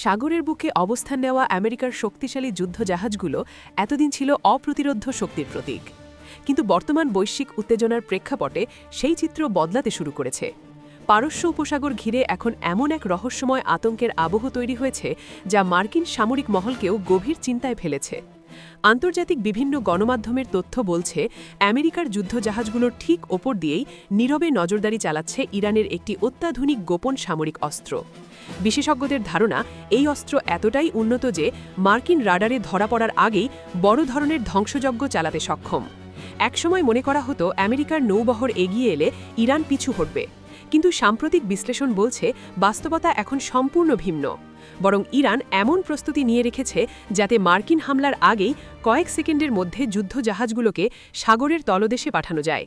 সাগরের বুকে অবস্থান নেওয়া আমেরিকার শক্তিশালী যুদ্ধজাহাজগুলো এতদিন ছিল অপ্রতিরোধ্য শক্তির প্রতীক। কিন্তু বর্তমান বৈশ্বিক উত্তেজনার প্রেক্ষাপটে সেই চিত্র বদলাতে শুরু করেছে। পারস্য উপসাগর ঘিরে এখন এমন এক রহস্যময় আতঙ্কের আবহ তৈরি হয়েছে যা মার্কিন সামরিক মহলকেও গভীর চিন্তায় ফেলেছে। আন্তর্জাতিক বিভিন্ন গণমাধ্যমের তথ্য বলছে, আমেরিকার যুদ্ধজাহাজগুলোর ঠিক ওপর দিয়েই নীরবে নজরদারি চালাচ্ছে ইরানের একটি অত্যাধুনিক গোপন সামরিক অস্ত্র। বিশেষজ্ঞদের ধারণা, এই অস্ত্র এতটাই উন্নত যে মার্কিন রাডারে ধরা পড়ার আগেই বড় ধরনের ধ্বংসযজ্ঞ চালাতে সক্ষম। একসময় মনে করা হতো আমেরিকার নৌবহর এগিয়ে এলে ইরান পিছু হটবে, কিন্তু সাম্প্রতিক বিশ্লেষণ বলছে বাস্তবতা এখন সম্পূর্ণ ভিন্ন। বরং ইরান এমন প্রস্তুতি নিয়ে রেখেছে যাতে মার্কিন হামলার আগেই কয়েক সেকেন্ডের মধ্যে যুদ্ধজাহাজগুলোকে সাগরের তলদেশে পাঠানো যায়।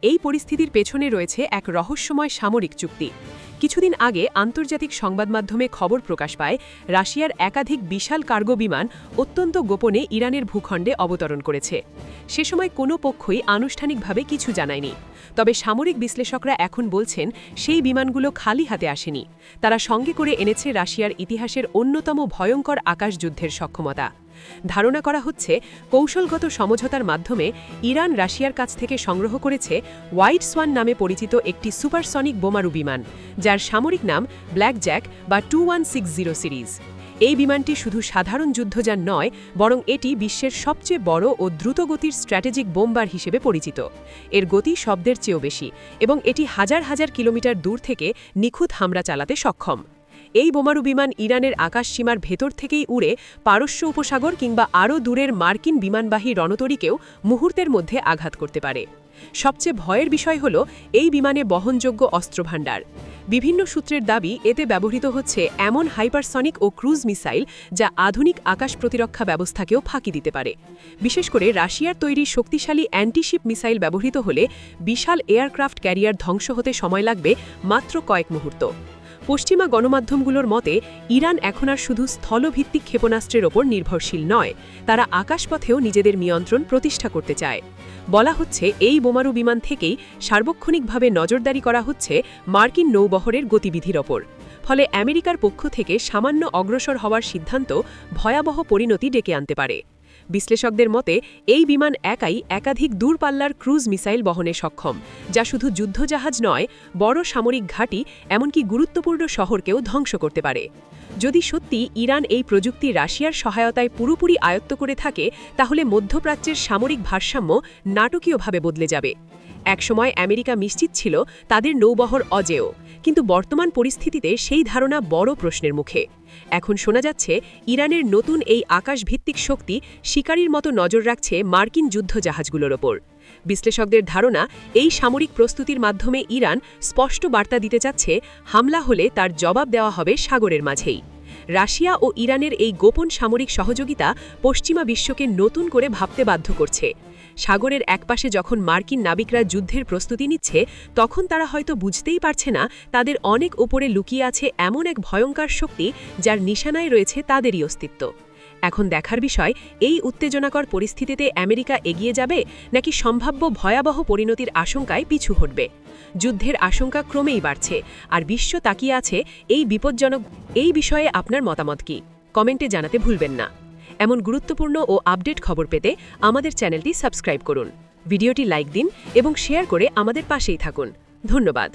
এই পরিস্থিতির পেছনে রয়েছে এক রহস্যময় সামরিক চুক্তি। কিছুদিন আগে আন্তর্জাতিক সংবাদমাধ্যমে খবর প্রকাশ পায়, রাশিয়ার একাধিক বিশাল কার্গো বিমান অত্যন্ত গোপনে ইরানের ভূখণ্ডে অবতরণ করেছে। সে সময় কোনো পক্ষই আনুষ্ঠানিকভাবে কিছু জানায়নি। তবে সামরিক বিশ্লেষকরা এখন বলছেন, সেই বিমানগুলো খালি হাতে আসেনি। তারা সঙ্গে করে এনেছে রাশিয়ার ইতিহাসের অন্যতম ভয়ঙ্কর আকাশযুদ্ধের সক্ষমতা। ধারণা করা হচ্ছে, কৌশলগত সমঝোতার মাধ্যমে ইরান রাশিয়ার কাছ থেকে সংগ্রহ করেছে হোয়াইট সোয়ান নামে পরিচিত একটি সুপারসনিক বোমারু বিমান, যার সামরিক নাম ব্ল্যাক জ্যাক বা 2160 সিরিজ। এই বিমানটি শুধু সাধারণ যুদ্ধযান নয়, বরং এটি বিশ্বের সবচেয়ে বড় ও দ্রুতগতির স্ট্র্যাটেজিক বোমবার হিসেবে পরিচিত। এর গতি শব্দের চেয়েও বেশি এবং এটি হাজার হাজার কিলোমিটার দূর থেকে নিখুঁত হামলা চালাতে সক্ষম। এই বোমারু বিমান ইরানের আকাশসীমার ভেতর থেকেই উড়ে পারস্য উপসাগর কিংবা আরও দূরের মার্কিন বিমানবাহী রণতরীকেও মুহূর্তের মধ্যে আঘাত করতে পারে। সবচেয়ে ভয়ের বিষয় হল এই বিমানে বহনযোগ্য অস্ত্রভাণ্ডার। বিভিন্ন সূত্রের দাবি, এতে ব্যবহৃত হচ্ছে এমন হাইপারসনিক ও ক্রুজ মিসাইল যা আধুনিক আকাশ প্রতিরক্ষা ব্যবস্থাকেও ফাঁকি দিতে পারে। বিশেষ করে রাশিয়ার তৈরি শক্তিশালী অ্যান্টিশিপ মিসাইল ব্যবহৃত হলে বিশাল এয়ারক্রাফট ক্যারিয়ার ধ্বংস হতে সময় লাগবে মাত্র কয়েক মুহূর্ত। পশ্চিমা গণমাধ্যমগুলোর মতে, ইরান এখন আর শুধু স্থলভিত্তিক ক্ষেপণাস্ত্রের ওপর নির্ভরশীল নয়, তারা আকাশপথেও নিজেদের নিয়ন্ত্রণ প্রতিষ্ঠা করতে চায়। বলা হচ্ছে, এই বোমারু বিমান থেকেই সার্বক্ষণিকভাবে নজরদারি করা হচ্ছে মার্কিন নৌবহরের গতিবিধির ওপর। ফলে আমেরিকার পক্ষ থেকে সামান্য অগ্রসর হওয়ার সিদ্ধান্ত ভয়াবহ পরিণতি ডেকে আনতে পারে। বিশ্লেষকদের মতে, এই বিমান একাই একাধিক দূরপাল্লার ক্রুজ মিসাইল বহনে সক্ষম, যা শুধু যুদ্ধজাহাজ নয়, বড় সামরিক ঘাঁটি এমনকি গুরুত্বপূর্ণ শহরকেও ধ্বংস করতে পারে। যদি সত্যি ইরান এই প্রযুক্তি রাশিয়ার সহায়তায় পুরোপুরি আয়ত্ত করে থাকে, তাহলে মধ্যপ্রাচ্যের সামরিক ভারসাম্য নাটকীয়ভাবে বদলে যাবে। একসময় আমেরিকা নিশ্চিত ছিল তাদের নৌবহর অজেয়, কিন্তু বর্তমান পরিস্থিতিতে সেই ধারণা বড় প্রশ্নের মুখে। এখন শোনা যাচ্ছে, ইরানের নতুন এই আকাশভিত্তিক শক্তি শিকারির মতো নজর রাখছে মার্কিন যুদ্ধজাহাজগুলোর ওপর। বিশ্লেষকদের ধারণা, এই সামরিক প্রস্তুতির মাধ্যমে ইরান স্পষ্ট বার্তা দিতে চাচ্ছে, হামলা হলে তার জবাব দেওয়া হবে সাগরের মাঝেই। রাশিয়া ও ইরানের এই গোপন সামরিক সহযোগিতা পশ্চিমা বিশ্বকে নতুন করে ভাবতে বাধ্য করছে। সাগরের একপাশে যখন মার্কিন নাবিকরা যুদ্ধের প্রস্তুতি নিচ্ছে, তখন তারা হয়তো বুঝতেই পারছে না তাদের অনেক ওপরে লুকিয়ে আছে এমন এক ভয়ঙ্কর শক্তি যার নিশানায় রয়েছে তাদেরই অস্তিত্ব। এখন দেখার বিষয়, এই উত্তেজনাকর পরিস্থিতিতে আমেরিকা এগিয়ে যাবে নাকি সম্ভাব্য ভয়াবহ পরিণতির আশঙ্কায় পিছু হটবে। যুদ্ধের আশঙ্কা ক্রমেই বাড়ছে, আর বিশ্ব তাকিয়ে আছে এই বিষয়ে আপনার মতামত কি? কমেন্টে জানাতে ভুলবেন না। এমন গুরুত্বপূর্ণ ও আপডেট খবর পেতে আমাদের চ্যানেলটি সাবস্ক্রাইব করুন, ভিডিওটি লাইক দিন এবং শেয়ার করে আমাদের পাশেই থাকুন। ধন্যবাদ।